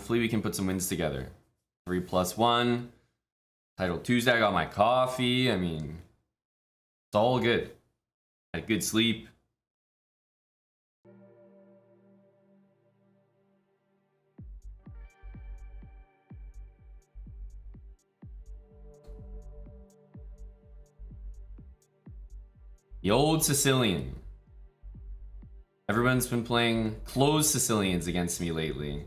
Hopefully we can put some wins together. 3+1. Title Tuesday, I got my coffee. I mean, it's all good. Had good sleep. The old Sicilian. Everyone's been playing closed Sicilians against me lately.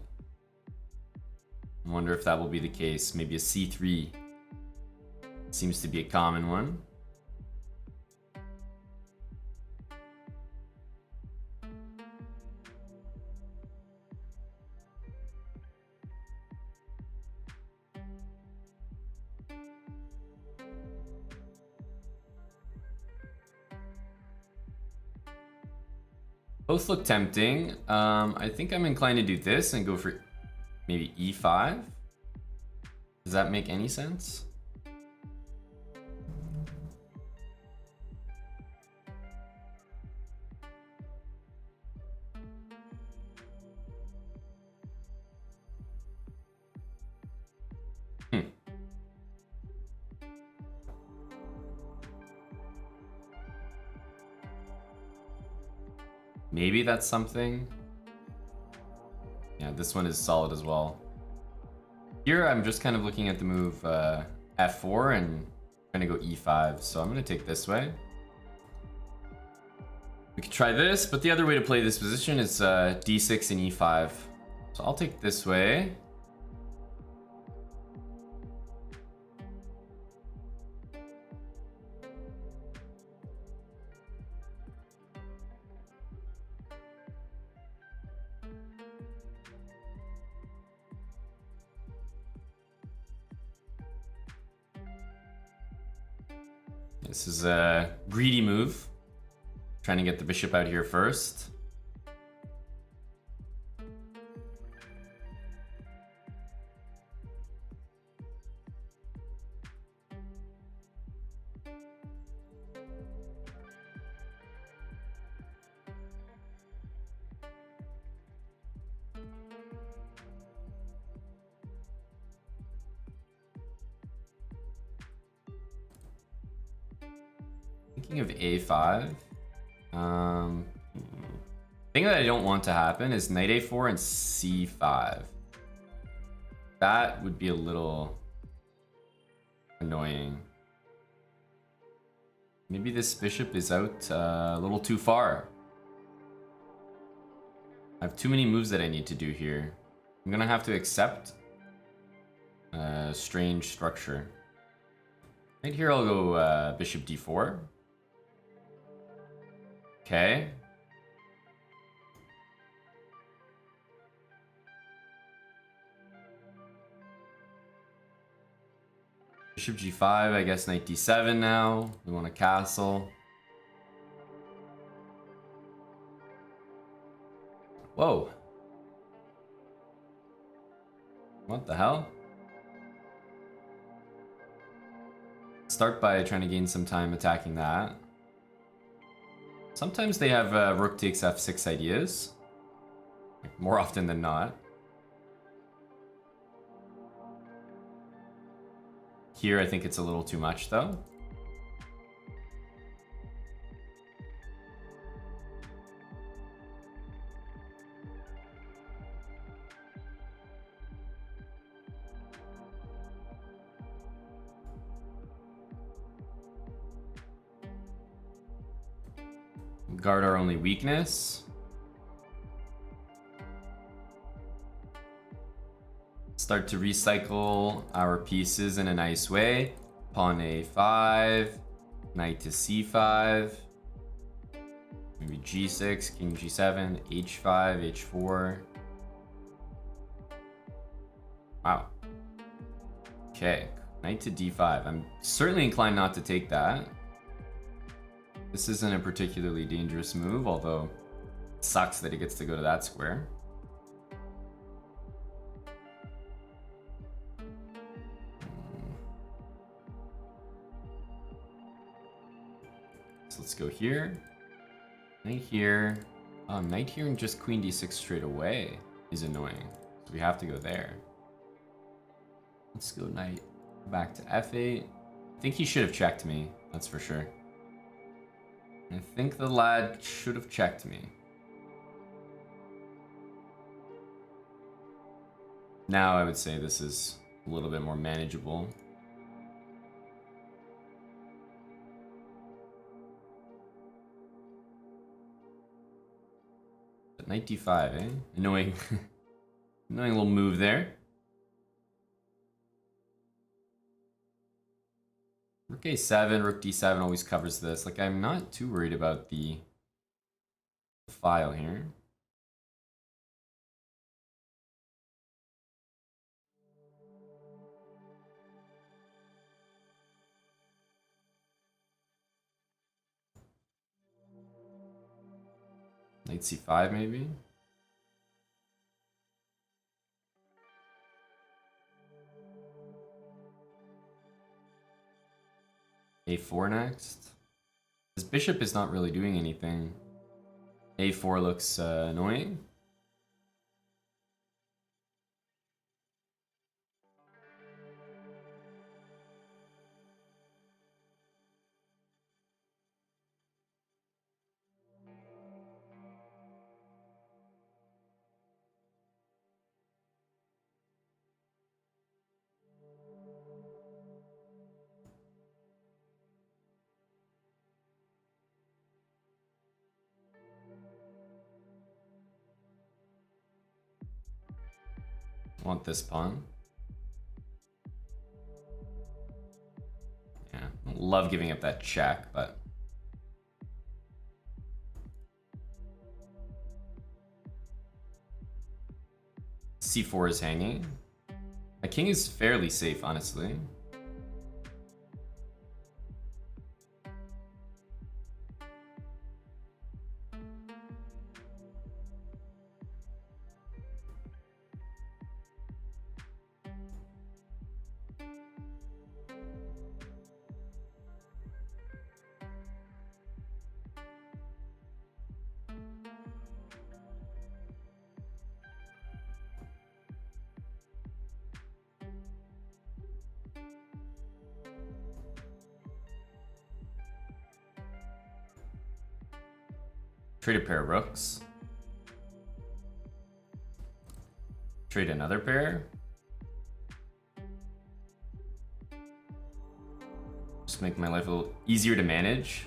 I wonder if that will be the case. Maybe a C3. Seems to be a common one. Both look tempting. I think I'm inclined to do this and go for maybe E5. Does that make any sense? Maybe that's something. Yeah, this one is solid as well. Here, I'm just kind of looking at the move F4 and trying to go E5. So I'm going to take this way. We could try this, but the other way to play this position is D6 and E5. So I'll take this way. This is a greedy move. Trying to get the bishop out here first. Thinking of A5. Thing that I don't want to happen is knight A4 and C5. That would be a little annoying. Maybe this bishop is out a little too far. I have too many moves that I need to do here. I'm gonna have to accept a strange structure. Right here I'll go bishop D4. Okay. Bishop G5, I guess knight D7 now. We want a castle. Whoa. What the hell? Start by trying to gain some time attacking that. Sometimes they have rook takes f6 ideas. Like, more often than not. Here, I think it's a little too much, though. Guard our only weakness. Start to recycle our pieces in a nice way. Pawn A5, knight to C5, maybe G6, king G7, H5, H4. Wow. Okay, knight to D5. I'm certainly inclined not to take that. This isn't a particularly dangerous move, although it sucks that he gets to go to that square. So let's go here. Knight here. Knight here and just queen D6 straight away is annoying. Do we have to go there? Let's go knight back to f8. I think he should have checked me. That's for sure. I think the lad should have checked me. Now I would say this is a little bit more manageable. But knight d5, eh? Annoying. Annoying little move there. Rook a7, rook d7 always covers this. Like, I'm not too worried about the file here. Knight c5 maybe? a4 next. His bishop is not really doing anything. a4 looks annoying. Want this pawn. Yeah, love giving up that check, but c4 is hanging. My king is fairly safe, honestly. Trade a pair of rooks. Trade another pair. Just make my life a little easier to manage.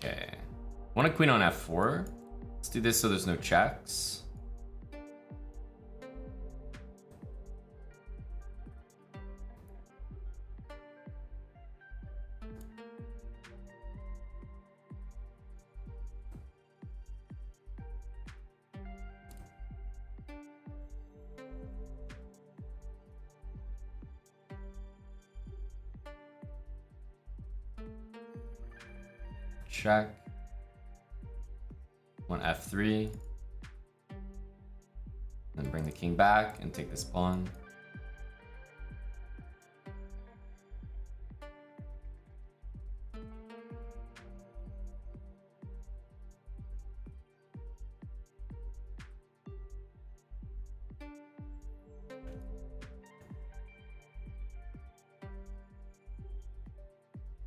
Okay. Want a queen on f4. Let's do this so there's no checks. Check. One f3. Then bring the king back and take this pawn.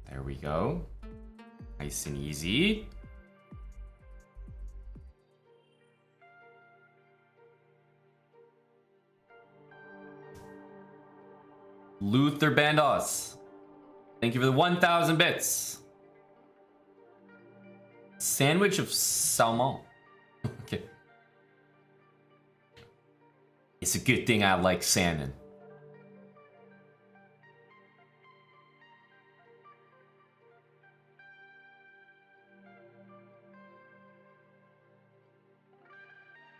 There we go. Nice and easy. Luther Bandos. Thank you for the 1,000 bits. Sandwich of salmon. Okay. It's a good thing I like salmon.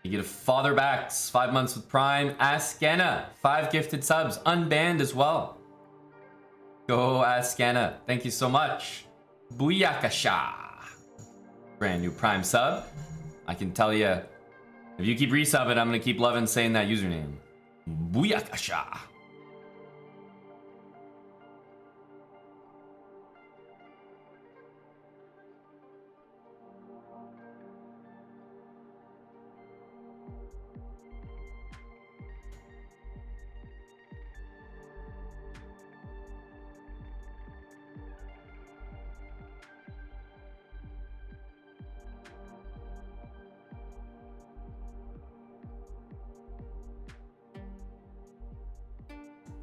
You get a father backs, 5 months with Prime. Askena, 5 gifted subs, unbanned as well. Go Askena, thank you so much. Booyakasha. brand new Prime sub. I can tell you, if you keep resubbing, I'm gonna keep loving saying that username. Booyakasha.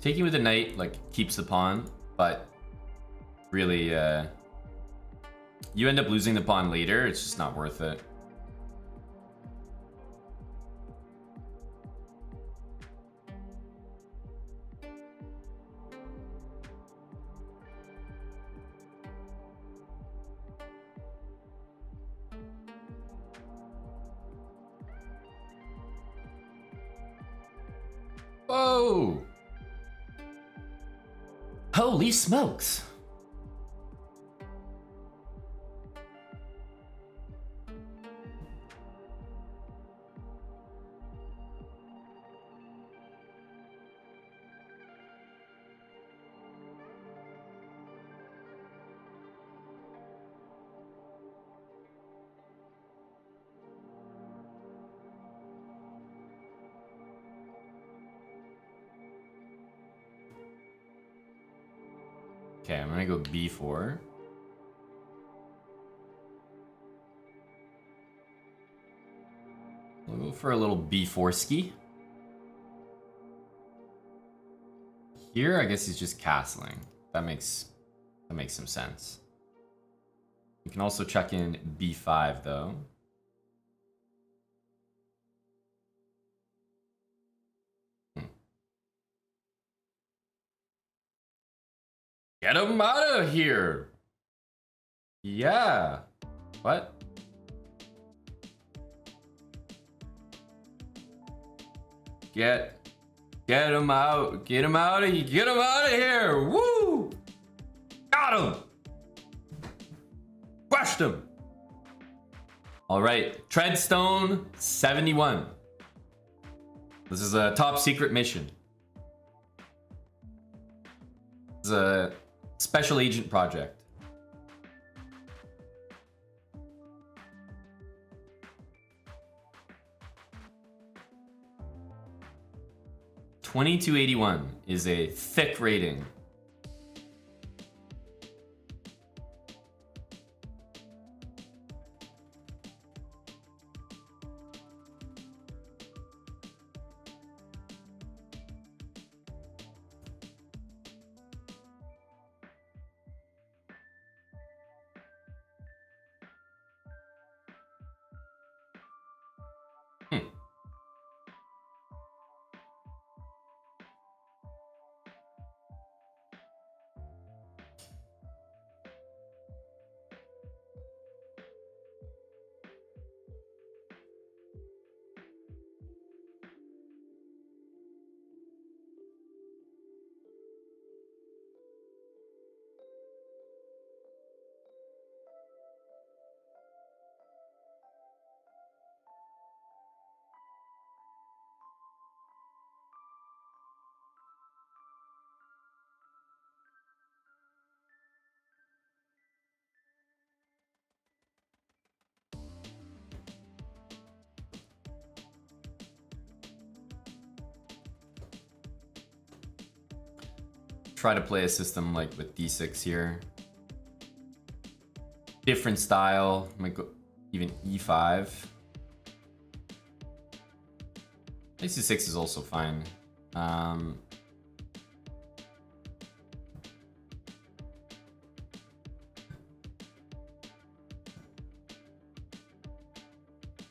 Taking with the knight like keeps the pawn, but really you end up losing the pawn later. It's just not worth it. Whoa! Holy smokes! Okay, I'm gonna go b4. We'll go for a little b4 ski. Here, I guess he's just castling. That makes some sense. You can also check in b5 though. Get him out of here! Yeah. What? Get him out. Get him out of here. Get him out of here. Woo! Got him. Crushed him. All right. Treadstone 71. This is a top secret mission. This is a special agent project. $22.81 is a thick rating. Try to play a system like with d6 here. Different style. Might go even e5. c6 is also fine.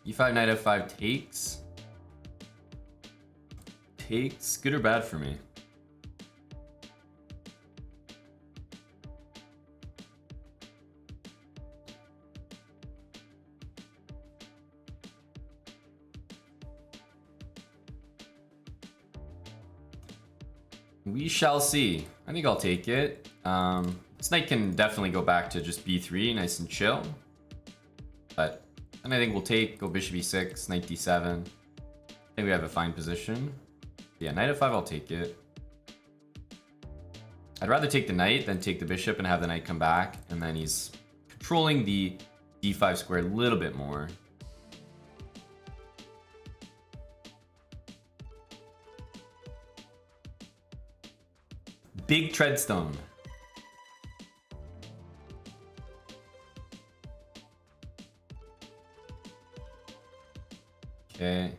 e5, knight f5 takes. Takes. Good or bad for me? We shall see. I think I'll take it. This knight can definitely go back to just b3, nice and chill. But then I think we'll take, go bishop e6, knight d7. I think we have a fine position. Yeah, knight f5, I'll take it. I'd rather take the knight than take the bishop and have the knight come back. And then he's controlling the d5 square a little bit more. Big treadstone. Okay.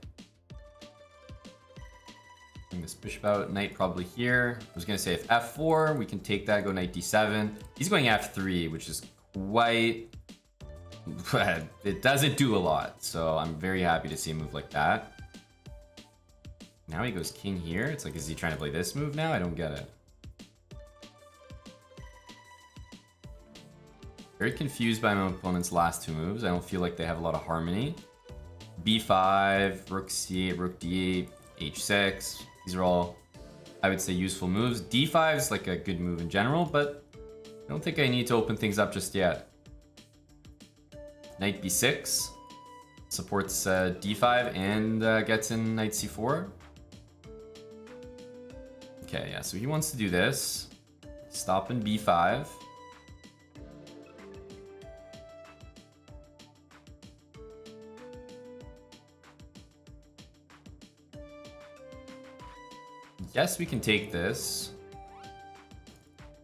Bring this bishop out. Knight probably here. I was gonna say if f4, we can take that, go knight d7. He's going f3, which is quite... it doesn't do a lot, so I'm very happy to see a move like that. Now he goes king here. It's like, is he trying to play this move now? I don't get it. Very confused by my opponent's last two moves. I don't feel like they have a lot of harmony. b5, rook c8, rook d8, h6. These are all, I would say, useful moves. d5 is like a good move in general, but I don't think I need to open things up just yet. Knight b6 supports d5 and gets in knight c4. Okay, yeah, so he wants to do this. Stop in b5. Yes, we can take this.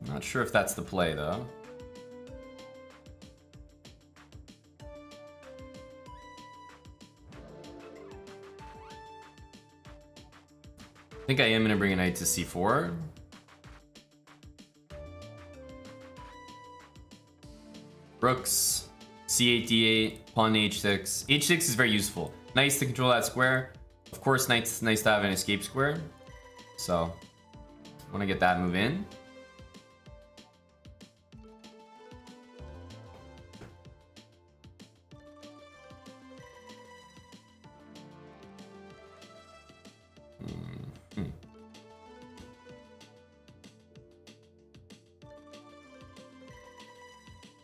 I'm not sure if that's the play, though. I think I am going to bring a knight to c4. Rooks, c8, d8, pawn h6. h6 is very useful. Nice to control that square. Of course, nice to have an escape square. So, I want to get that move in.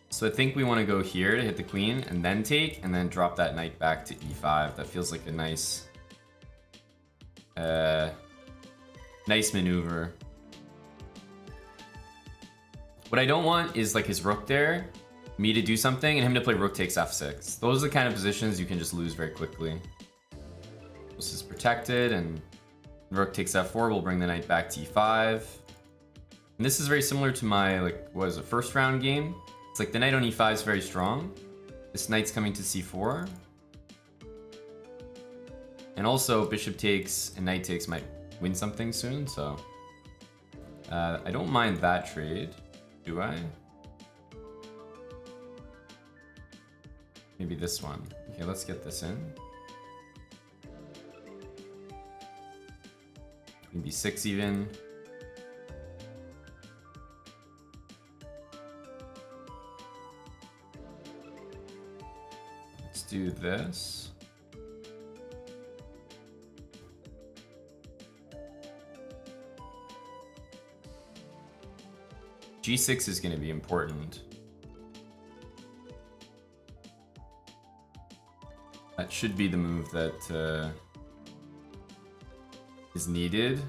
So I think we want to go here to hit the queen and then take, and then drop that knight back to e5. That feels like a nice... nice maneuver. What I don't want is like his rook there, me to do something, and him to play rook takes f6. Those are the kind of positions you can just lose very quickly. This is protected, and rook takes f4 will bring the knight back to e5. And this is very similar to my, like, what is it, first round game? It's like the knight on e5 is very strong. This knight's coming to c4. And also bishop takes and knight takes might win something soon, so I don't mind that trade, do I? Maybe this one. Okay, let's get this in. Maybe 6 even. Let's do this. G6 is going to be important. That should be the move that is needed.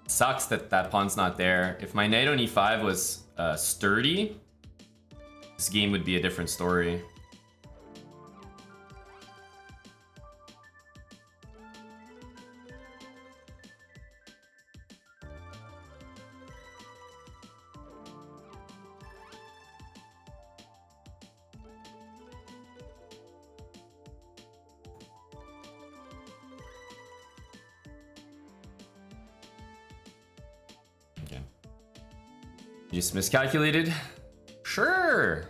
Sucks that that pawn's not there. If my knight on e5 was sturdy, this game would be a different story. Just miscalculated? Sure.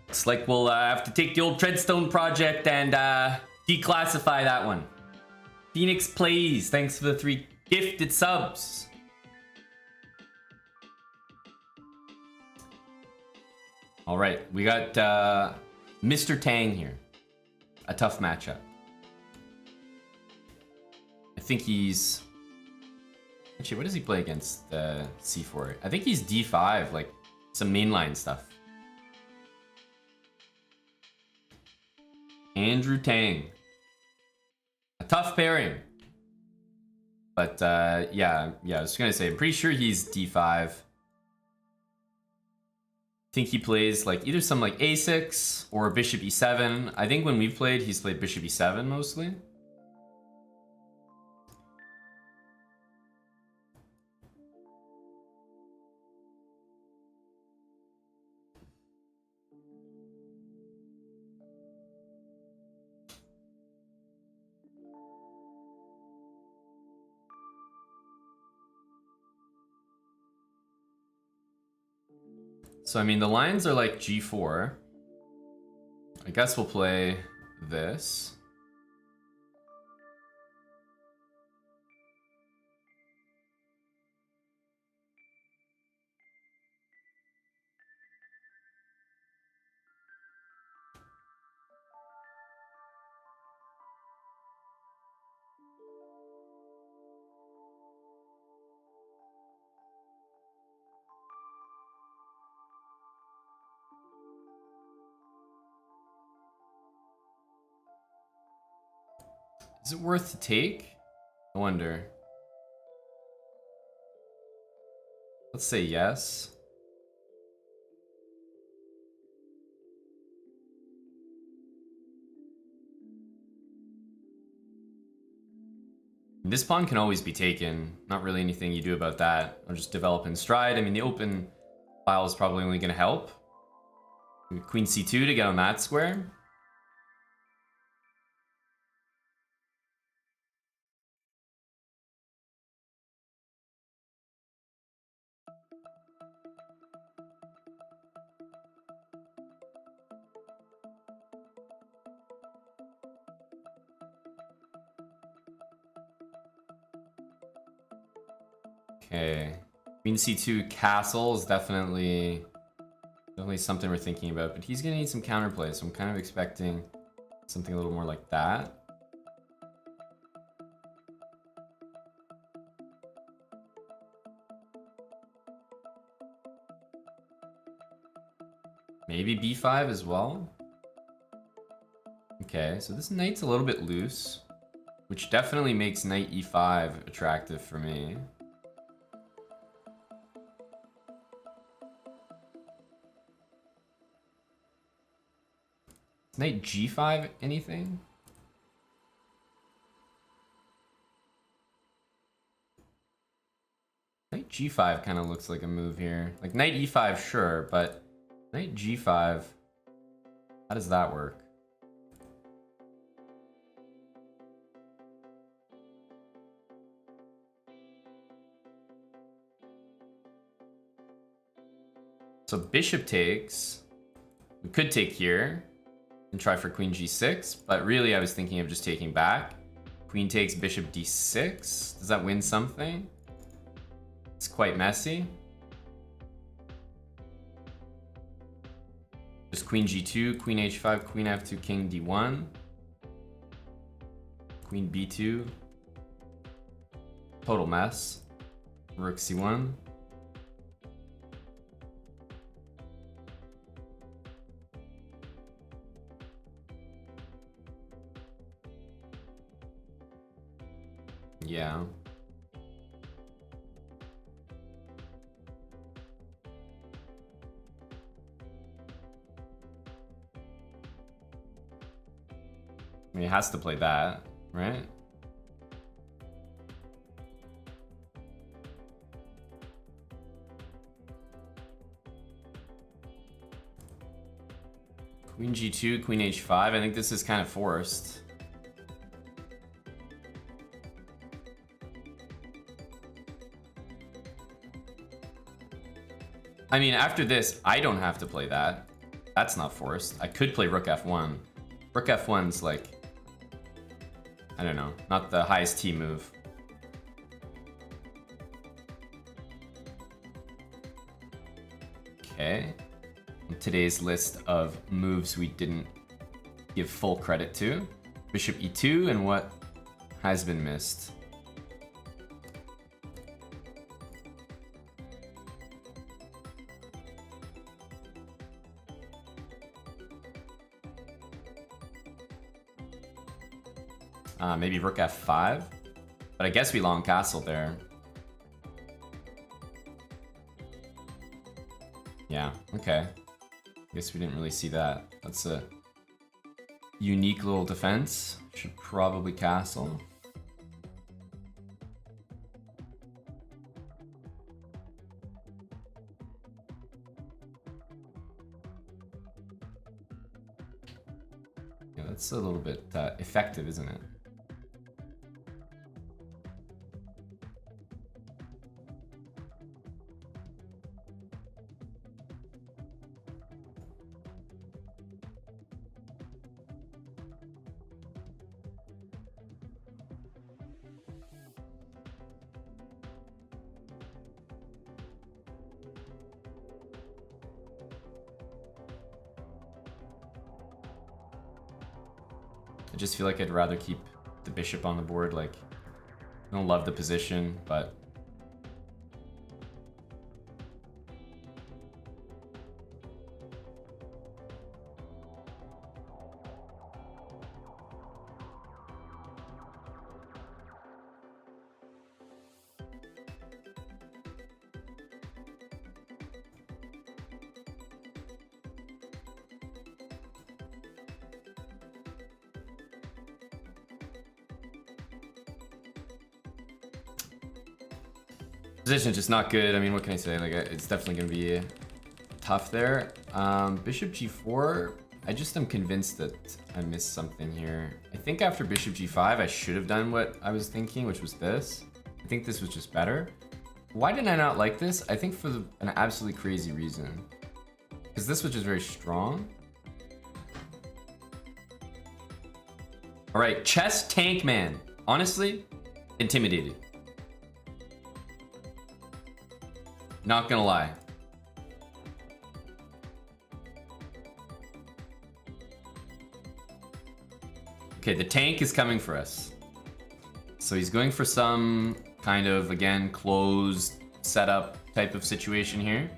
It's like we'll have to take the old Treadstone project and declassify that one. Phoenix Plays, thanks for the 3 gifted subs. All right, we got Mr. Tang here. A tough matchup. I think he's... Actually, what does he play against C4? I think he's D5, like some mainline stuff. Andrew Tang. A tough pairing. But yeah, I was gonna say, I'm pretty sure he's D5. I think he plays like either some like A6 or Bishop E7. I think when we've played, he's played Bishop E7 mostly. So, I mean, the lines are like G4. I guess we'll play this. Is it worth to take? I wonder. Let's say yes. This pawn can always be taken. Not really anything you do about that. I'll just develop in stride. I mean, the open file is probably only going to help. Queen C2 to get on that square. Okay. Queen C2 castle is definitely something we're thinking about, but he's gonna need some counterplay, so I'm kind of expecting something a little more like that. Maybe B5 as well. Okay, so this knight's a little bit loose, which definitely makes knight E5 attractive for me. Knight G5 anything? Knight G5 kind of looks like a move here. Like knight E5, sure, but knight G5, how does that work? So bishop takes. We could take here and try for queen G6, but really I was thinking of just taking back. Queen takes bishop D6. Does that win something? It's quite messy. Just queen G2, queen H5, queen F2, king D1. Queen B2. Total mess. Rook C1. Yeah. I mean, it has to play that, right? Queen G2, queen H5. I think this is kind of forced. I mean, after this, I don't have to play that. That's not forced. I could play Rook F1. Rook F1's like, I don't know, not the highest T move. Okay. today's list of moves we didn't give full credit to. Bishop e2 and what has been missed. Maybe rook f5, but I guess we long castle there. Yeah, okay. Guess we didn't really see that. That's a unique little defense. Should probably castle. Yeah, that's a little bit effective, isn't it? I just feel like I'd rather keep the bishop on the board. Like, I don't love the position, but position's just not good. I mean, what can I say? Like, it's definitely going to be tough there. Bishop g4, I just am convinced that I missed something here. I think after bishop g5, I should have done what I was thinking, which was this. I think this was just better. Why did I not like this? I think for an absolutely crazy reason. Because this was just very strong. All right, chess tank man. Honestly, intimidated. Not gonna lie. Okay, the tank is coming for us. So he's going for some kind of, again, closed setup type of situation here.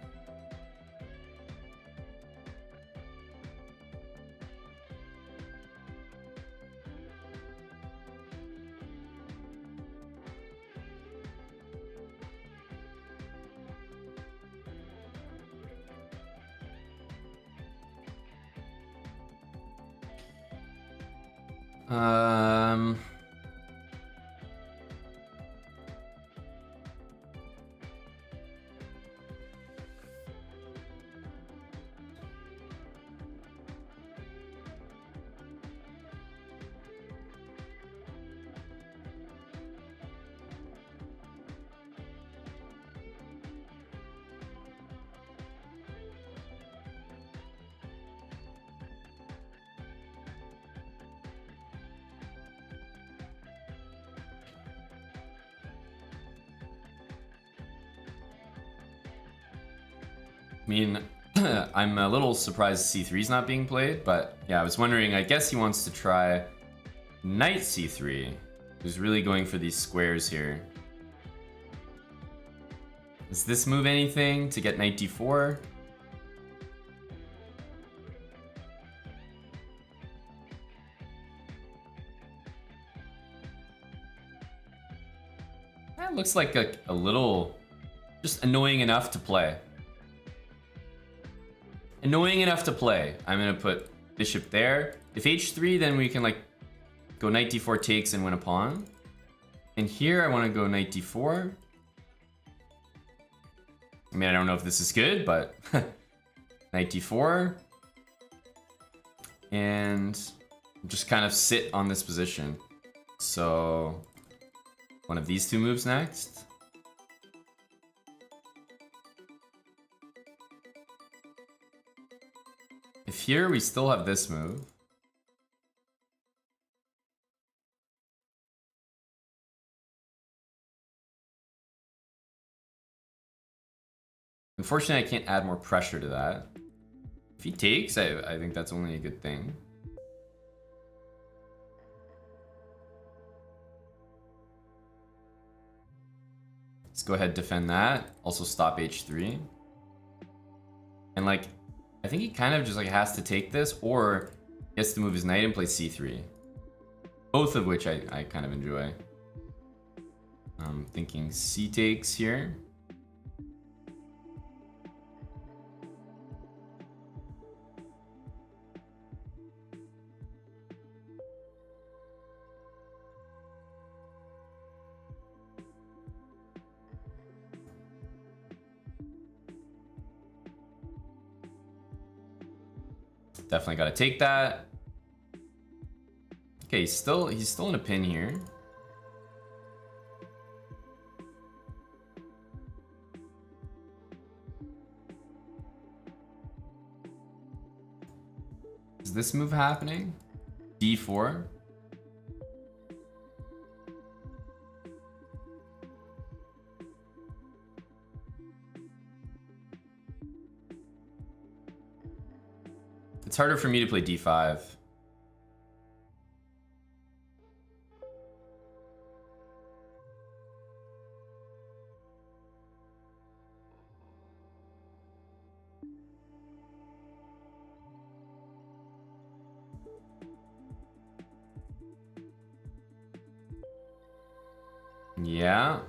I mean, I'm a little surprised c3 is not being played, but yeah, I was wondering, I guess he wants to try knight c3. He's really going for these squares here. Does this move anything to get knight d4? That looks like a little just annoying enough to play. Annoying enough to play. I'm gonna put bishop there. If h3, then we can like go knight d4 takes and win a pawn. And here I want to go knight d4. I mean, I don't know if this is good, but knight d4. And just kind of sit on this position. So one of these two moves next. If here we still have this move. Unfortunately, I can't add more pressure to that. he takes, I think that's only a good thing. Let's go ahead, defend that. Also stop h3. And like, I think he kind of just like has to take this, or he has to move his knight and play c3. Both of which I kind of enjoy. I'm thinking c takes here. Definitely got to take that. Okay, he's still in a pin here. Is this move happening? d4. It's harder for me to play d5. Yeah.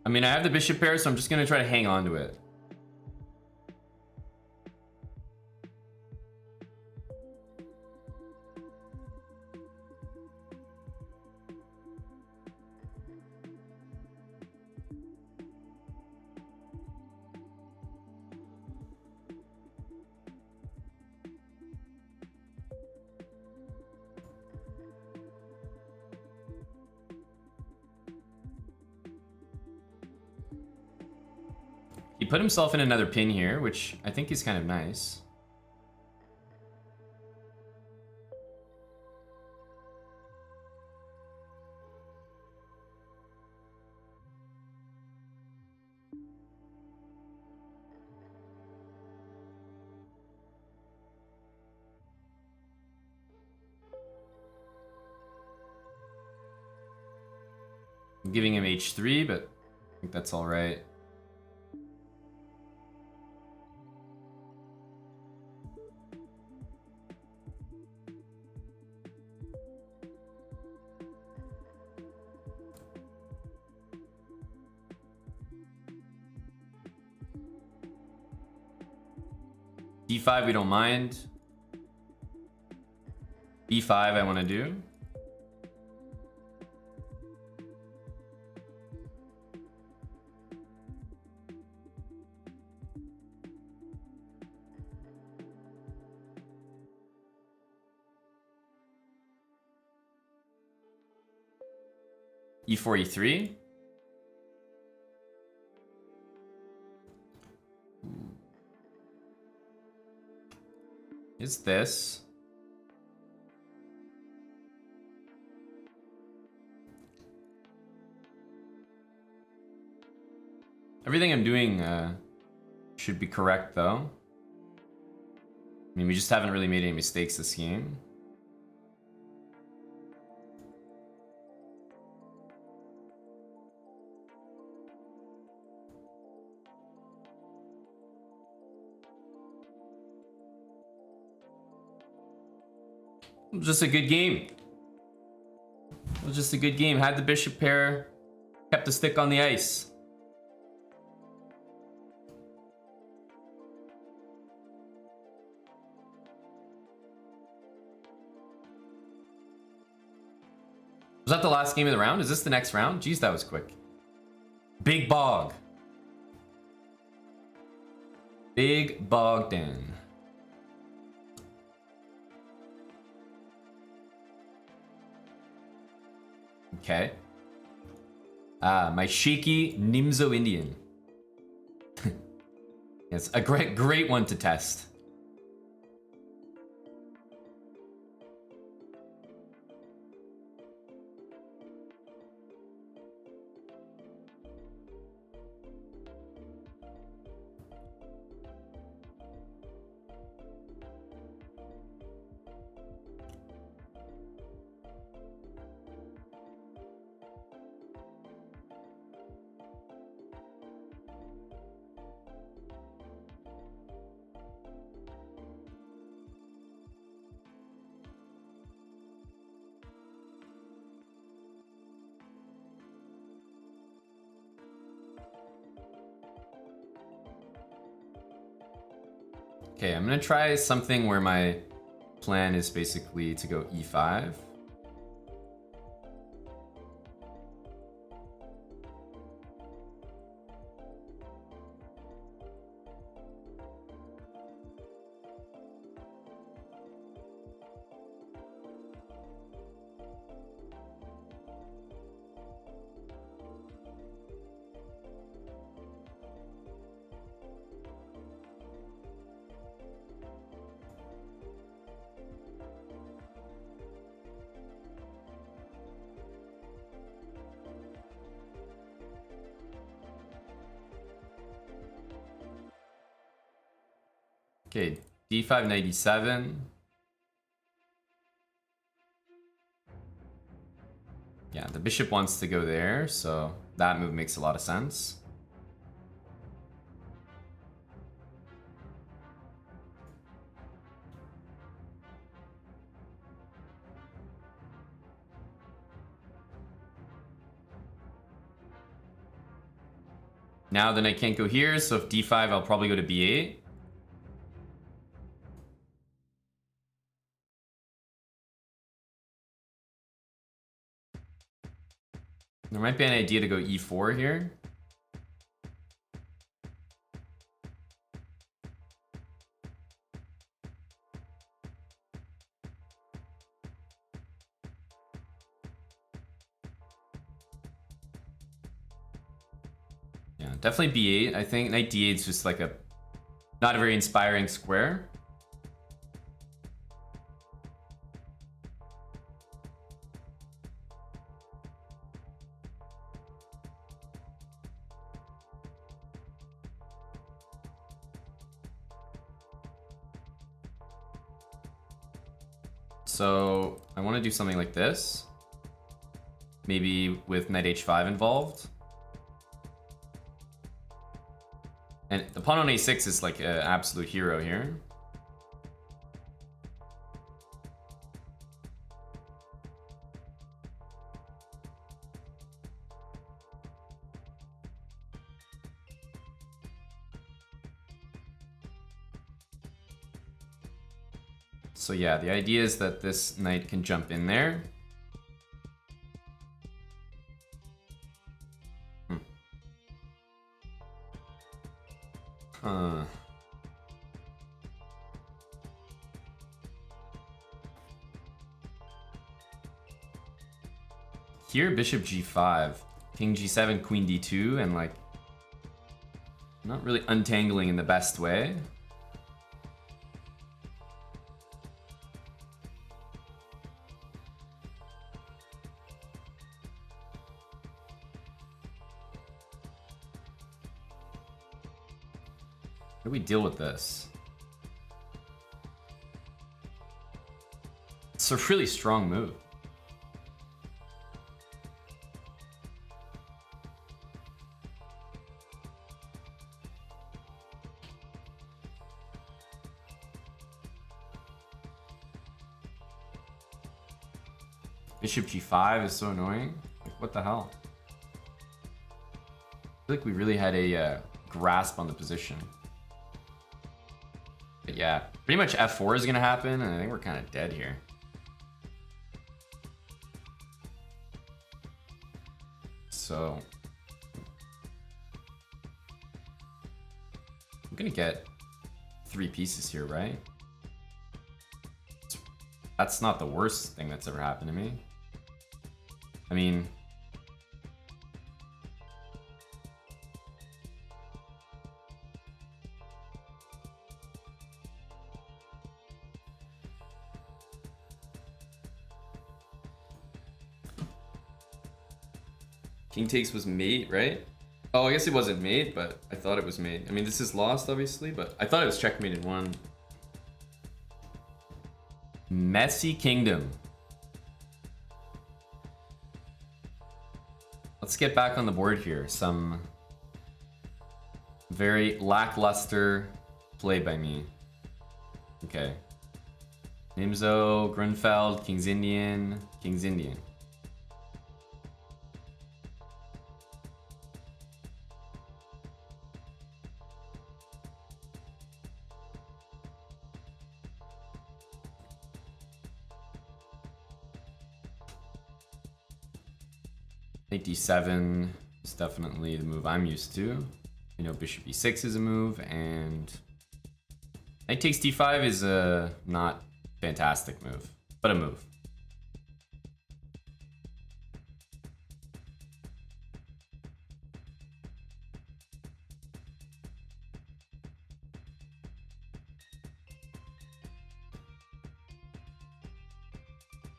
I mean, I have the bishop pair, so I'm just gonna try to hang on to it. He put himself in another pin here, which I think is kind of nice. I'm giving him h3, but I think that's all right. d5 we don't mind. b5 I want to do. e4, e3. Is this? Everything I'm doing should be correct, though. I mean, we just haven't really made any mistakes this game. It was just a good game. It was just a good game. Had the bishop pair, kept the stick on the ice. Was that the last game of the round? Is this the next round? Jeez, that was quick. Big Bog. Big Bogdan. Okay. Ah, my shaky Nimzo Indian. It's a great one to test. Okay, I'm gonna try something where my plan is basically to go e5. Okay, d5 97. Yeah, the bishop wants to go there, so that move makes a lot of sense. Now the knight can't go here, so if d5, I'll probably go to b8. There might be an idea to go e4 here. Yeah, definitely b8. I think knight d8 is just like a not a very inspiring square. So I want to do something like this. Maybe with knight h5 involved. And the pawn on a6 is like an absolute hero here. So yeah, the idea is that this knight can jump in there. Here, bishop g5, king g7, queen d2, and like not really untangling in the best way. How do we deal with this? It's a really strong move. Bishop g5 is so annoying. Like, what the hell? I feel like we really had a grasp on the position. But yeah, pretty much f4 is gonna happen, and I think we're kind of dead here. So I'm gonna get 3 pieces here, right? That's not the worst thing that's ever happened to me. I mean, King takes was mate, right? Oh, I guess it wasn't mate, but I thought it was mate. I mean, this is lost, obviously, but I thought it was checkmate in one. Messy Kingdom. Let's get back on the board here. Some very lackluster play by me. Okay. Nimzo, Grunfeld, King's Indian, King's Indian. Knight d7 is definitely the move I'm used to. You know, bishop e6 is a move, and knight takes d5 is a not fantastic move, but a move.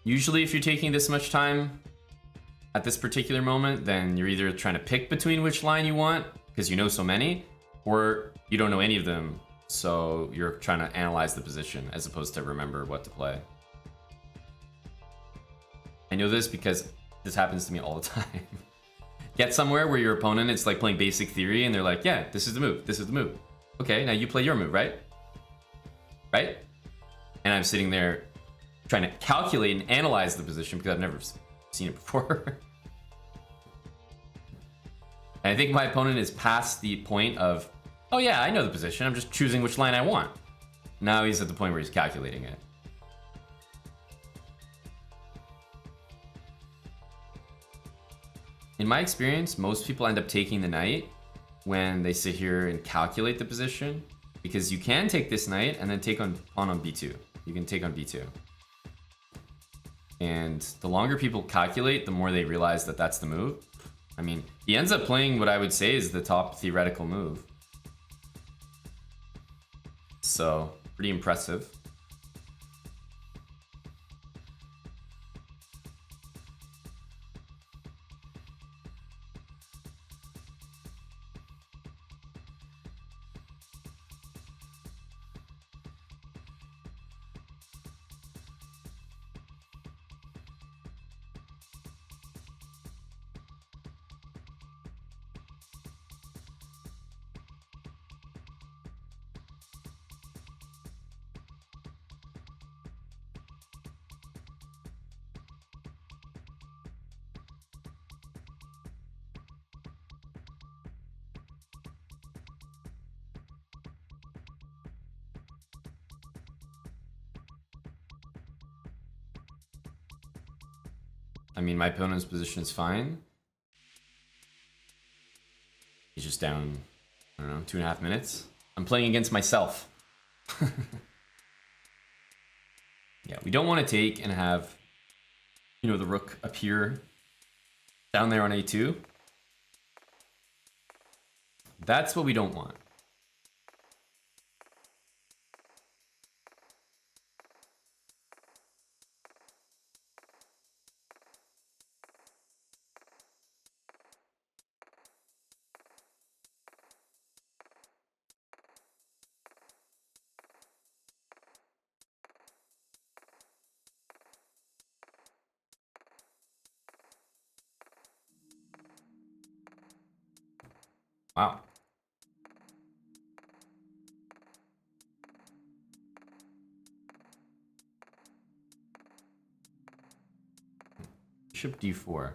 Usually if you're taking this much time at this particular moment, then you're either trying to pick between which line you want, because you know so many, or you don't know any of them, so you're trying to analyze the position as opposed to remember what to play. I know this because this happens to me all the time. Get somewhere where your opponent is like playing basic theory and they're like, yeah, this is the move, this is the move. Okay, now you play your move, right? Right? And I'm sitting there trying to calculate and analyze the position because I've never seen it before. And I think my opponent is past the point of, oh yeah, I know the position, I'm just choosing which line I want. Now he's at the point where he's calculating it. In my experience, most people end up taking the knight when they sit here and calculate the position, because you can take this knight and then take on pawn on b2. You can take on b2. And the longer people calculate, the more they realize that that's the move. I mean, he ends up playing what I would say is the top theoretical move. So, pretty impressive. I mean, my opponent's position is fine. He's just down, I don't know, 2.5 minutes. I'm playing against myself. Yeah, we don't want to take and have, you know, the rook appear down there on a2. That's what we don't want. Wow. Bishop d4.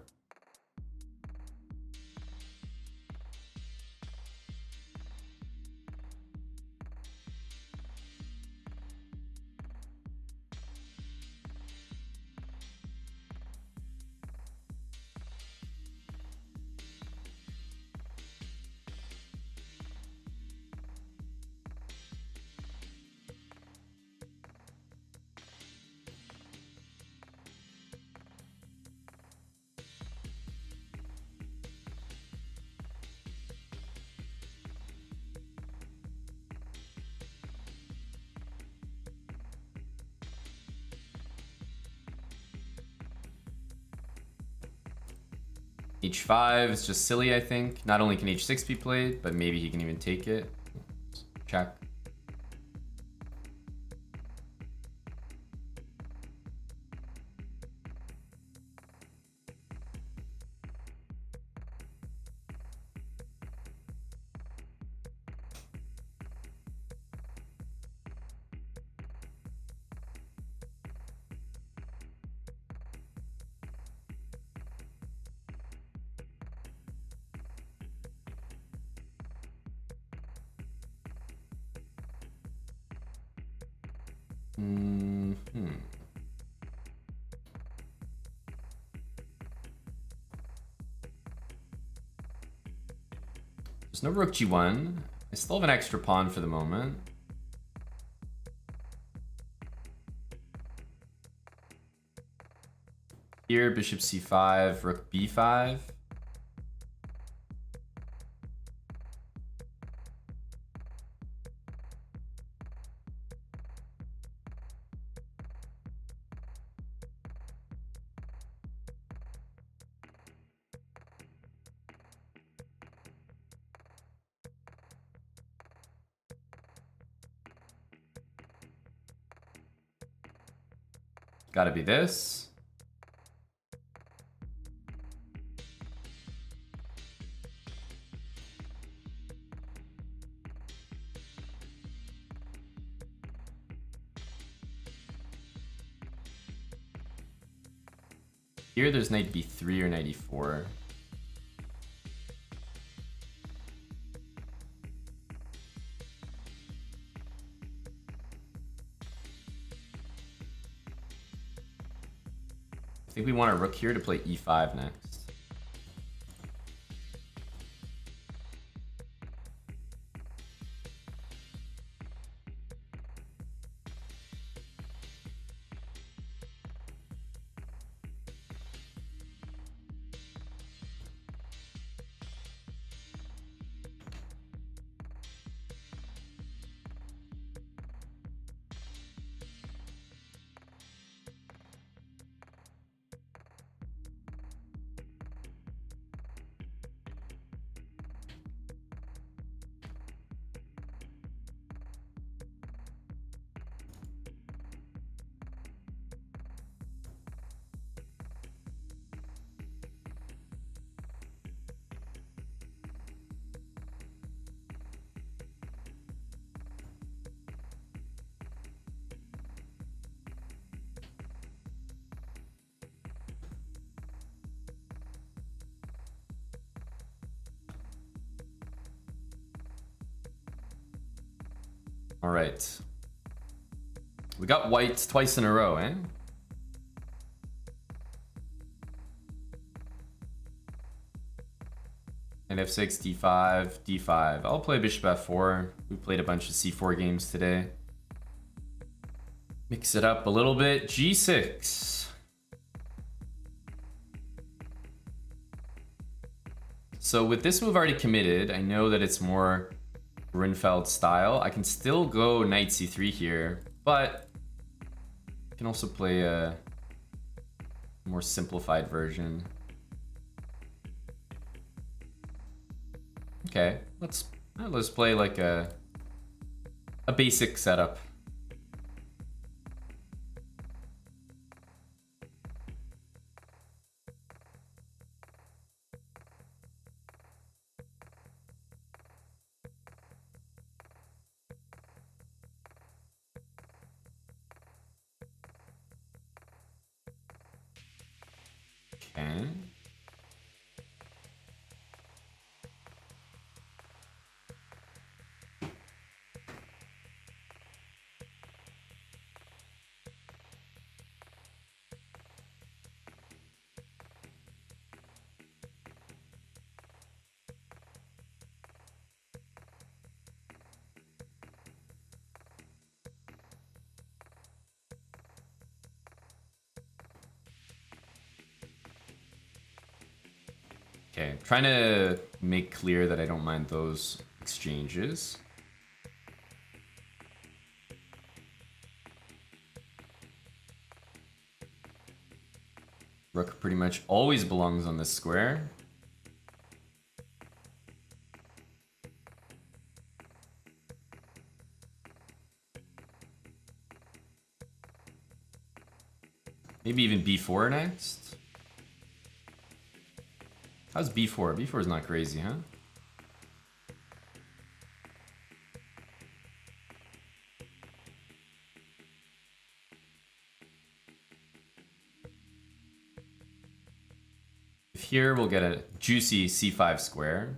H5 is just silly, I think. Not only can H6 be played, but maybe he can even take it. Check. There's no rook g1. I still have an extra pawn for the moment. Here, bishop c5, rook b5. Gotta be this. Here there's knight b3 or knight e4. I think we want a rook here to play e5 next. All right. We got whites twice in a row, eh? And f6, d5, d5. I'll play bishop f4. We played a bunch of c4 games today. Mix it up a little bit. g6. So with this move already committed, I know that it's more Rinfeld style. I can still go knight c3 here, but I can also play a more simplified version. Okay, let's play like a basic setup. Okay. Okay, I'm trying to make clear that I don't mind those exchanges. Rook pretty much always belongs on this square. Maybe even b4 next. How's b4? b4 is not crazy, huh? If here we'll get a juicy c5 square.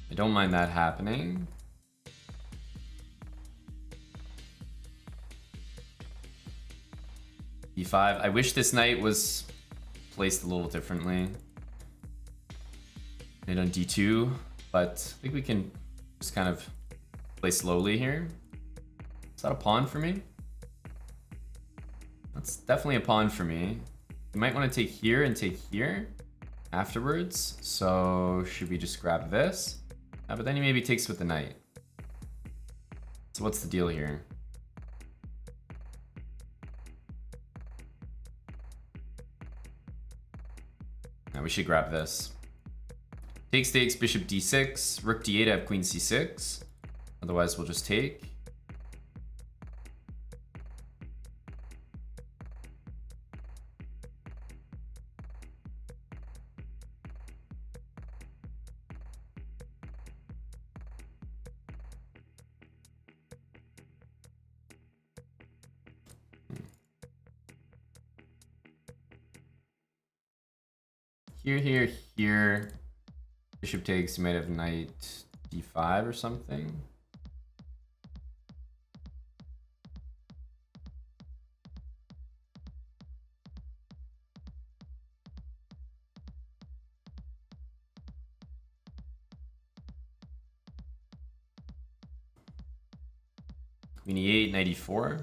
I don't mind that happening. E5. I wish this knight was placed a little differently. Knight on d2, but I think we can just kind of play slowly here. Is that a pawn for me? That's definitely a pawn for me. You might want to take here and take here afterwards. So should we just grab this? But then he maybe takes with the knight. So what's the deal here? Now we should grab this. Takes, bishop d6, rook d8, I have queen c6. Otherwise we'll just take. Here. Bishop takes, you might have knight d5 or something. Queen e8, knight e4.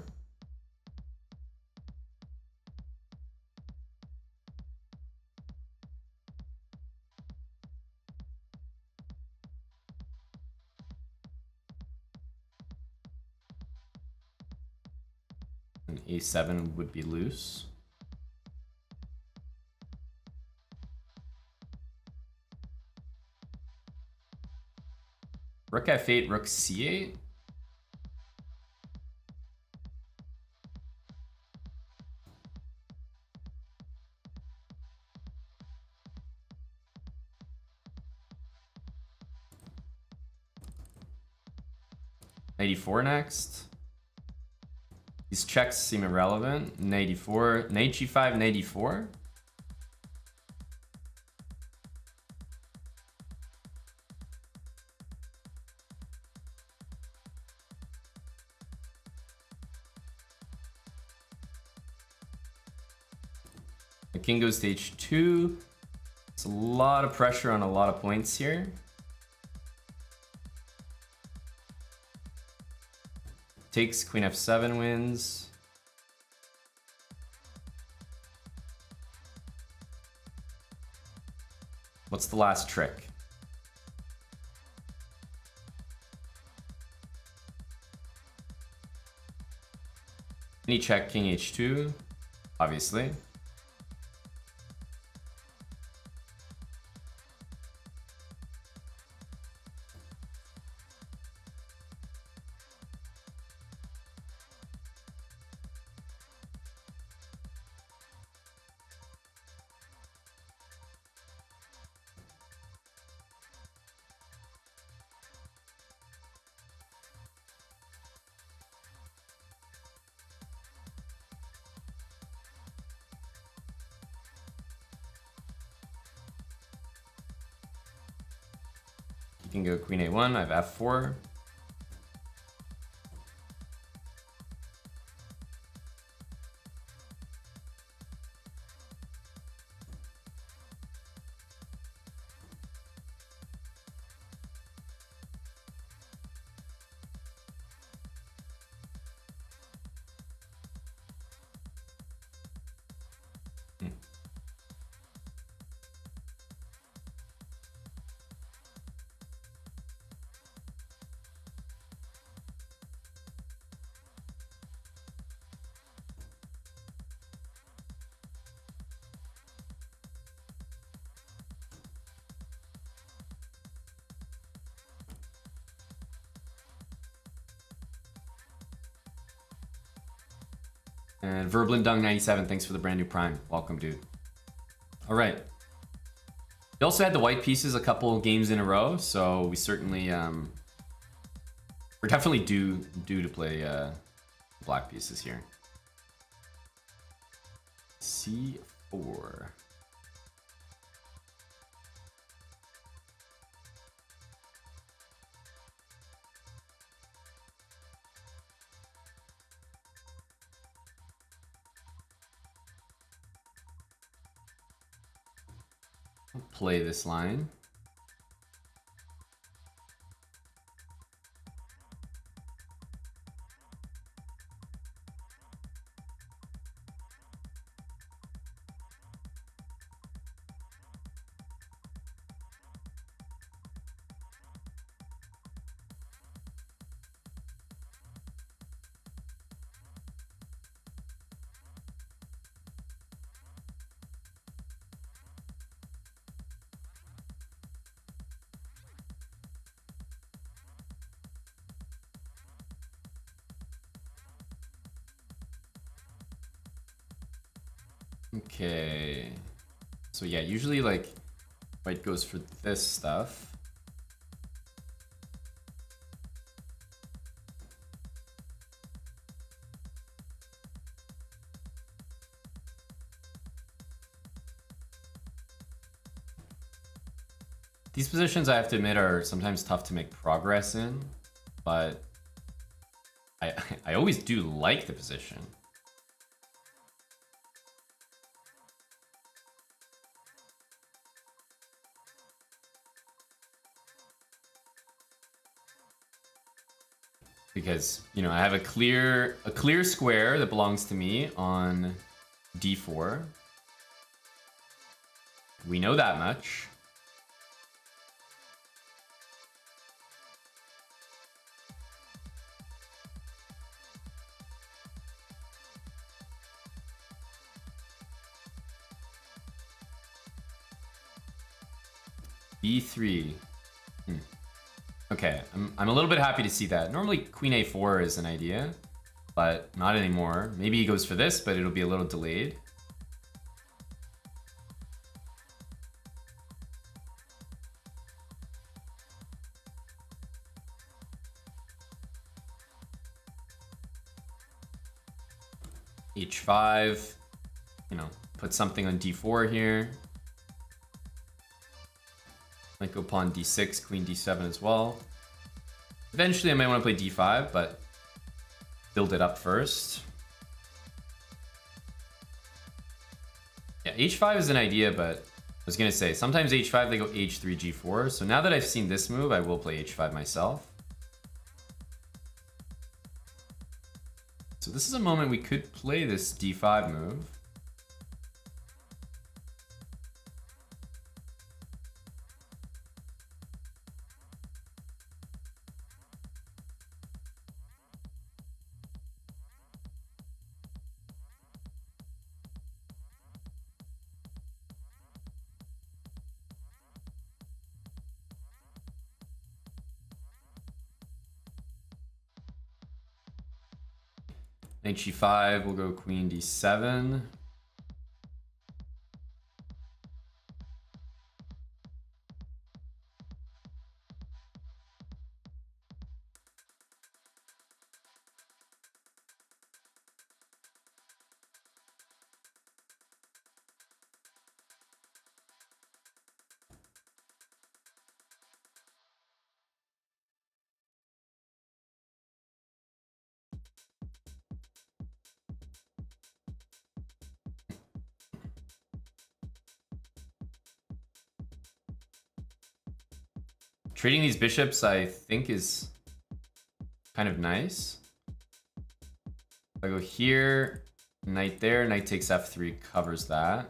A7 would be loose. Rook f8, rook c8. Knight e4 next. These checks seem irrelevant. Knight e4, knight g5, knight e4. The king goes to h2. It's a lot of pressure on a lot of points here. Takes, queen f7 wins. What's the last trick? Any check, king h2, obviously. You can go queen a1, I have f4. And Verblindung97, thanks for the brand new Prime. Welcome, dude. All right. We also had the white pieces a couple games in a row, so we certainly we're definitely due to play black pieces here. C4. I'll play this line. Okay. So yeah, usually like white goes for this stuff. These positions, I have to admit, are sometimes tough to make progress in, but I always do like the position. Because, you know, I have a clear square that belongs to me on d4. We know that much. b3. Okay, I'm a little bit happy to see that. Normally queen a4 is an idea, but not anymore. Maybe he goes for this, but it'll be a little delayed. h5, you know, put something on d4 here. Might go pawn d6, queen d7 as well. Eventually I might want to play d5, but build it up first. Yeah, h5 is an idea, but I was going to say, sometimes h5 they go h3, g4. So now that I've seen this move, I will play h5 myself. So this is a moment we could play this d5 move. Knight g5, we'll go queen d7. Trading these bishops, I think, is kind of nice. If I go here, knight there, knight takes f3, covers that.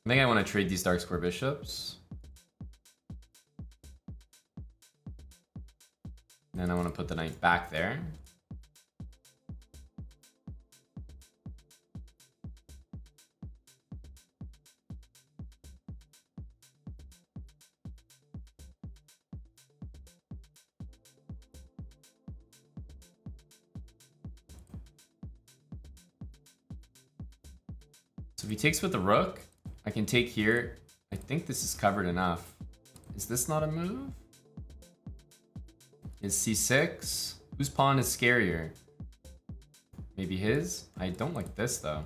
I think I want to trade these dark square bishops. Then I want to put the knight back there. So if he takes with the rook, I can take here. I think this is covered enough. Is this not a move? Is c6? Whose pawn is scarier? Maybe his? I don't like this though.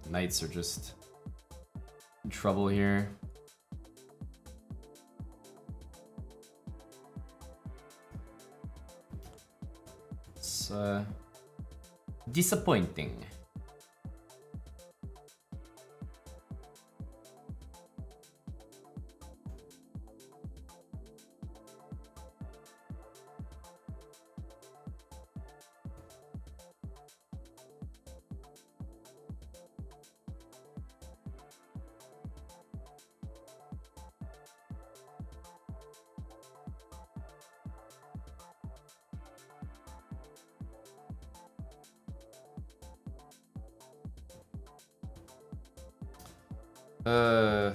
Knights are just in trouble here. It's disappointing. Uh,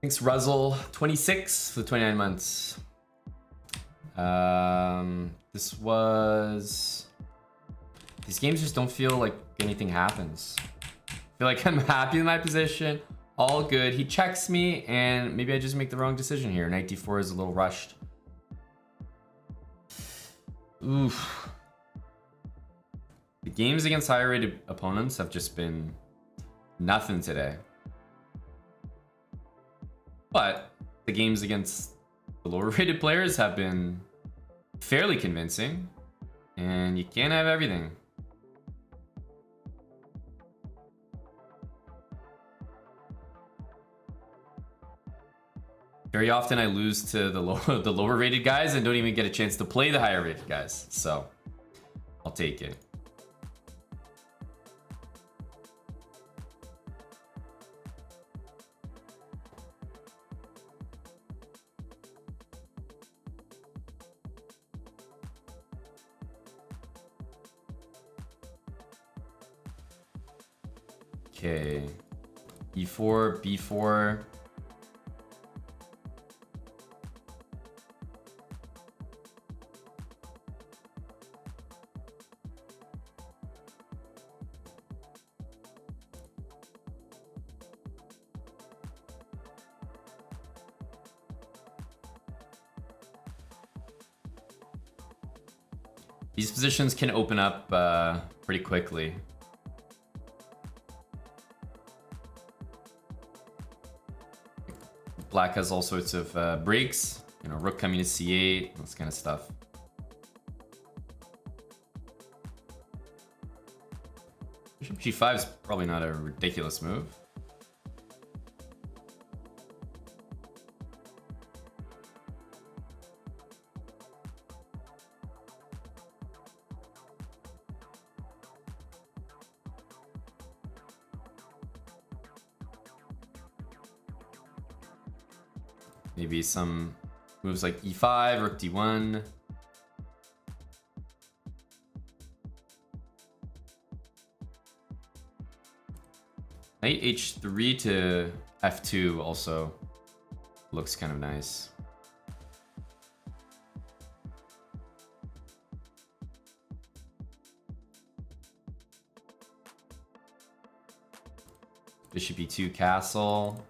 Thanks, Ruzzle. 26 for the 29 months. This was... These games just don't feel like anything happens. I feel like I'm happy in my position. All good. He checks me, and maybe I just make the wrong decision here. Knight d4 is a little rushed. Oof. The games against higher rated opponents have just been nothing today. But the games against the lower rated players have been fairly convincing, and you can't have everything. Very often I lose to the lower rated guys and don't even get a chance to play the higher rated guys. So I'll take it. Okay, E4, B4. These positions can open up pretty quickly. Black has all sorts of breaks, you know, rook coming to c8, this kind of stuff. Bishop g5 is probably not a ridiculous move. Maybe some moves like e5, rook d1. Knight h3 to f2 also looks kind of nice. Bishop e2 castle.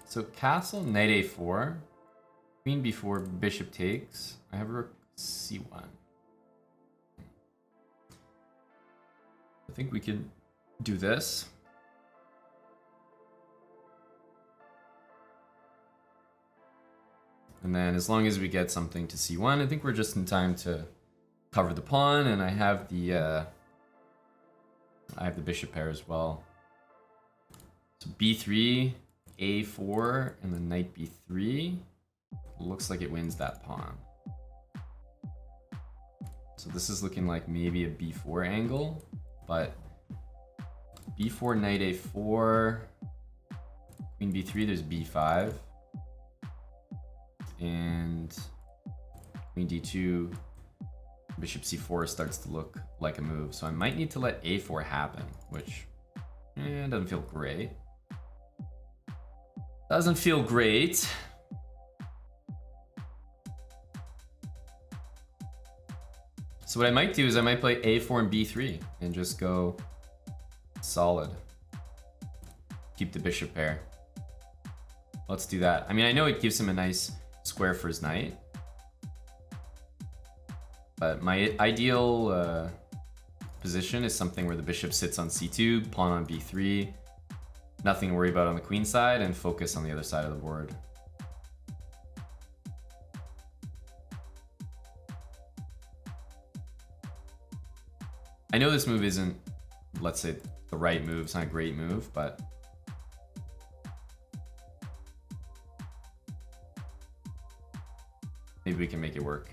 So castle, knight a4, queen b4, bishop takes. I have rook c1. I think we can do this. And then as long as we get something to c1, I think we're just in time to cover the pawn, and I have the bishop pair as well. So b3, a4, and then knight b3. Looks like it wins that pawn. So this is looking like maybe a b4 angle, but b4, knight a4, queen b3, there's b5, and queen d2, bishop c4 starts to look like a move. So I might need to let a4 happen, which doesn't feel great. Doesn't feel great. So what I might do is I might play a4 and b3 and just go solid. Keep the bishop pair. Let's do that. I mean, I know it gives him a nice square for his knight, but my ideal position is something where the bishop sits on c2, pawn on b3, nothing to worry about on the queen side, and focus on the other side of the board. I know this move isn't, let's say, the right move. It's not a great move, but maybe we can make it work.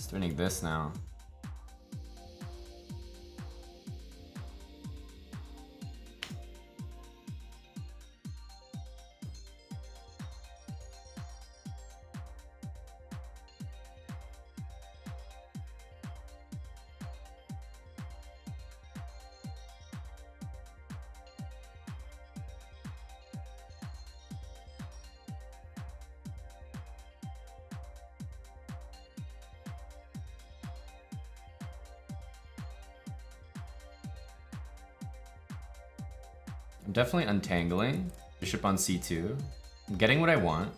Turning this now. I'm definitely untangling. Bishop on c2. I'm getting what I want.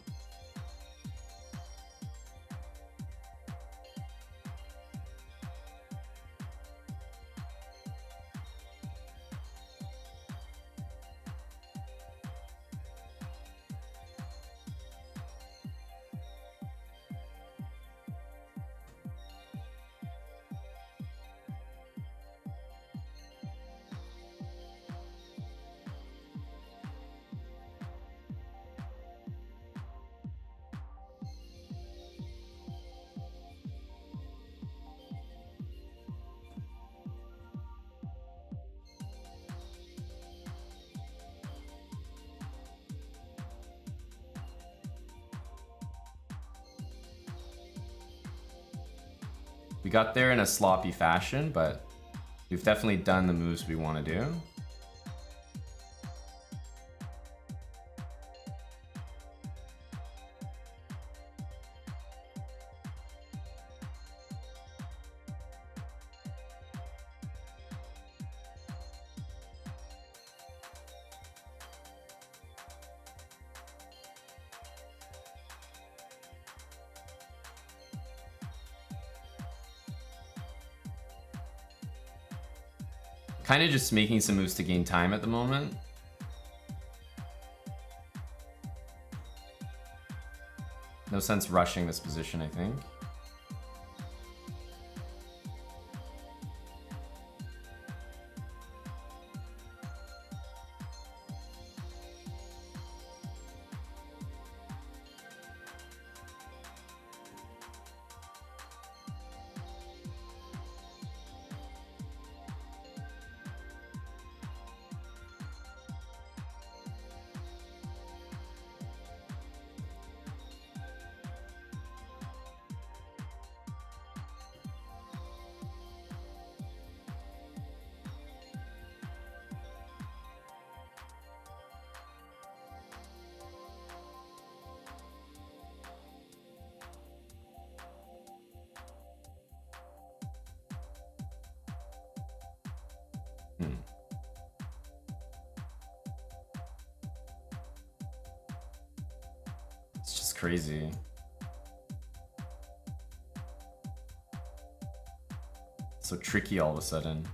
We got there in a sloppy fashion, but we've definitely done the moves we want to do. Kind of just making some moves to gain time at the moment. No sense rushing this position, I think. It's just crazy. So tricky all of a sudden.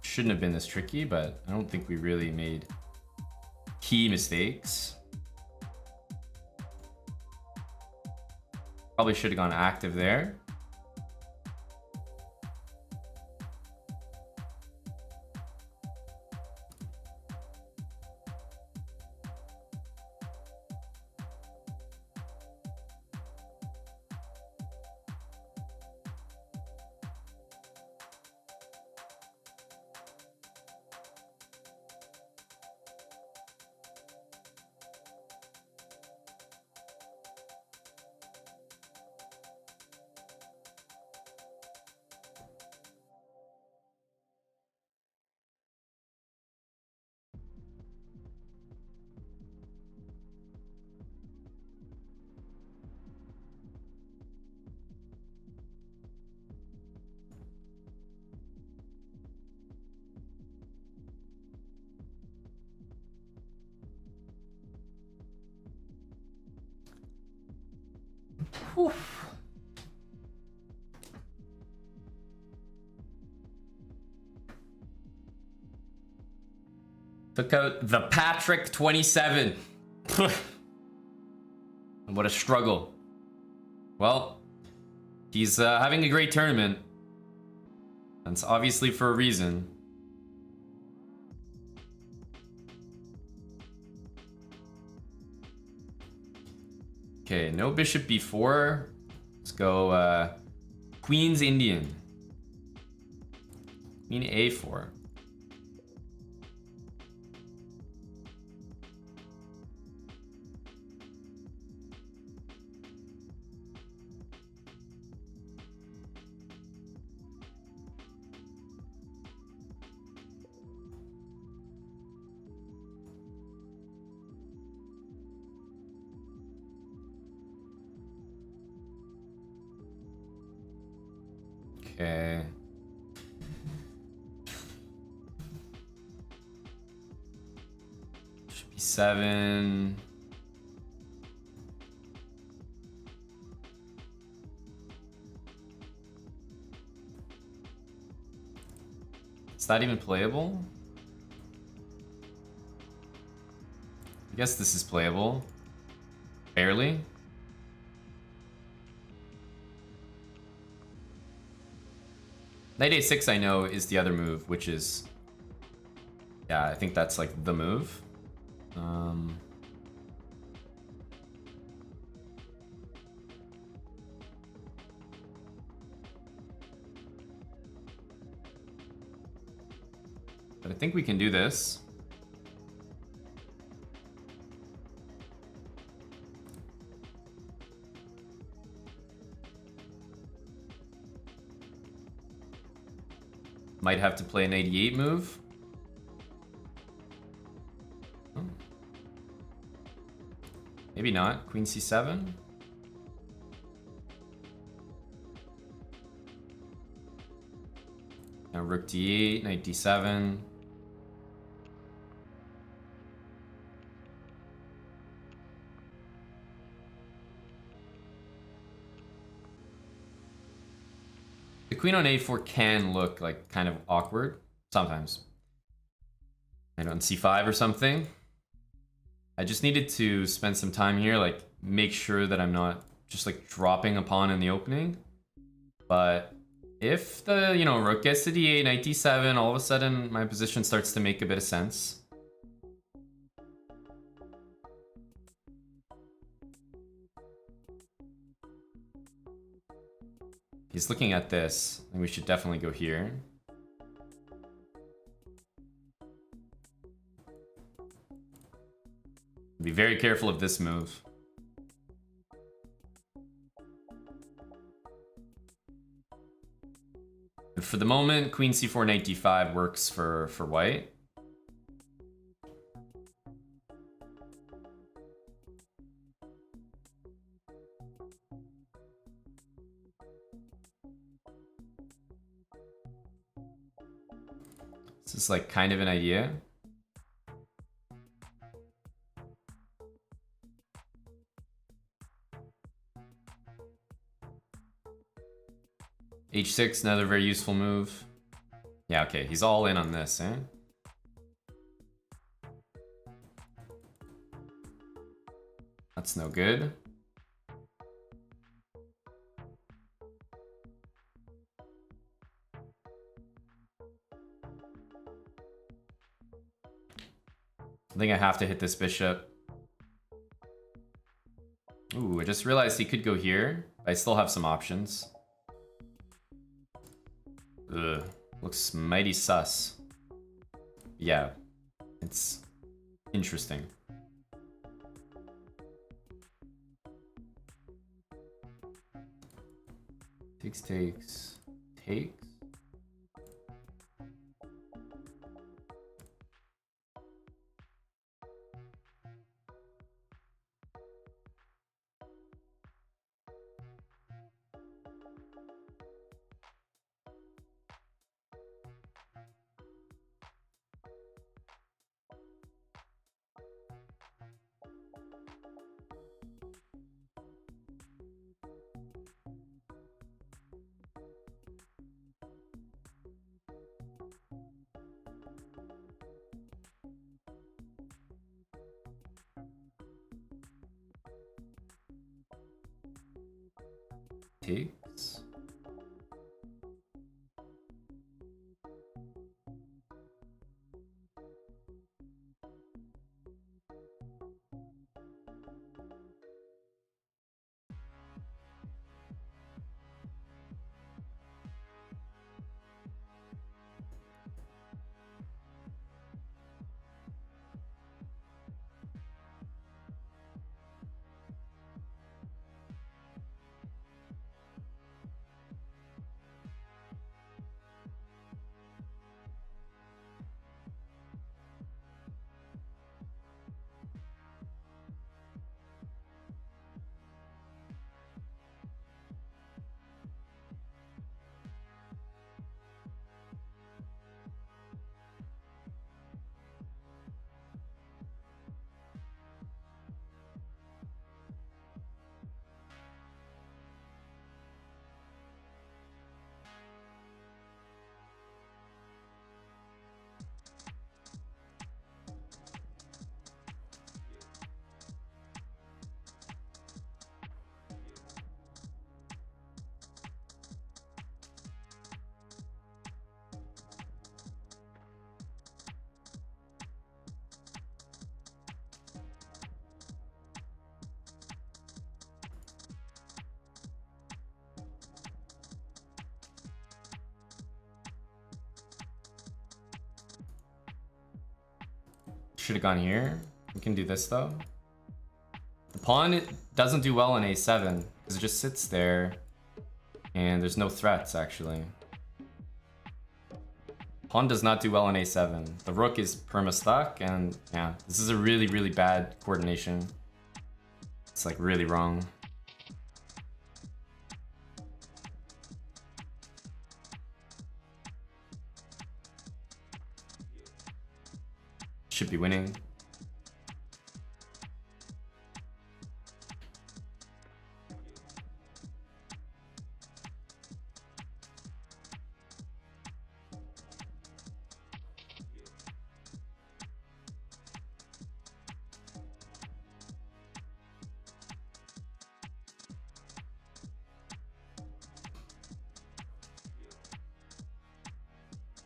Shouldn't have been this tricky, but I don't think we really made key mistakes. Probably should have gone active there. Whew. Took out the Patrick 27. What a struggle. Well, he's having a great tournament. That's obviously for a reason. Okay, no bishop b4. Let's go Queen's Indian. Queen a4. Okay. Should be 7. Is that even playable? I guess this is playable. Barely. Knight a6 I know is the other move, which is... Yeah, I think that's like the move. But I think we can do this. Might have to play an 88 move. Oh. Maybe not. Queen c7. Now rook d8, knight d7. queen on a4 can look like kind of awkward sometimes. And on c5 or something. I just needed to spend some time here, like make sure that I'm not just like dropping a pawn in the opening. But if the, you know, rook gets to d8, knight d7, all of a sudden my position starts to make a bit of sense. He's looking at this, and we should definitely go here. Be very careful of this move. And for the moment, queen c4, knight d5 works for white. This is like kind of an idea. h6, another very useful move. Yeah, okay, he's all in on this, eh? That's no good. I think I have to hit this bishop. Ooh, I just realized he could go here. I still have some options. Ugh, looks mighty sus. Yeah, it's interesting. Takes, takes, takes. Takes. Should have gone here. We can do this though. The pawn doesn't do well on a7 because it just sits there and there's no threats actually. Pawn does not do well on a7. The rook is perma stuck, and yeah, this is a really, really bad coordination. It's like really wrong. Should be winning.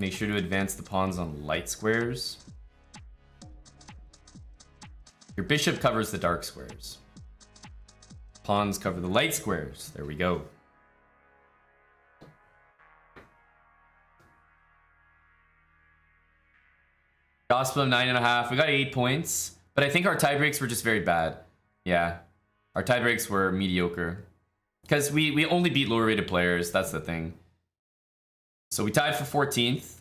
Make sure to advance the pawns on light squares. Your bishop covers the dark squares. Pawns cover the light squares. There we go. Gospel of 9.5. We got 8 points, but I think our tie breaks were just very bad. Yeah, our tie breaks were mediocre because we only beat lower rated players. That's the thing. So we tied for 14th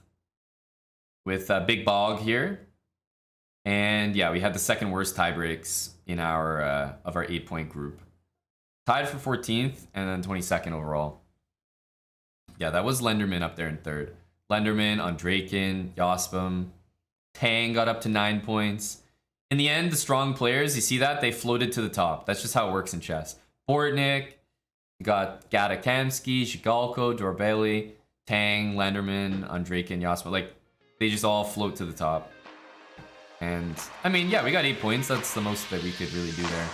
with Big Bog here, and yeah, we had the second worst tie breaks in our of our 8-point group. Tied for 14th and then 22nd overall. Yeah, that was Lenderman up there in third. Lenderman, Andraken, Yospam. Tang got up to 9 points. In the end, the strong players, you see that? They floated to the top. That's just how it works in chess. Bortnik, you got Gatakamsky, Shigalko, Dorbeli, Tang, Lenderman, Andraken, Yospam. Like, they just all float to the top. And, I mean, yeah, we got 8 points. That's the most that we could really do there.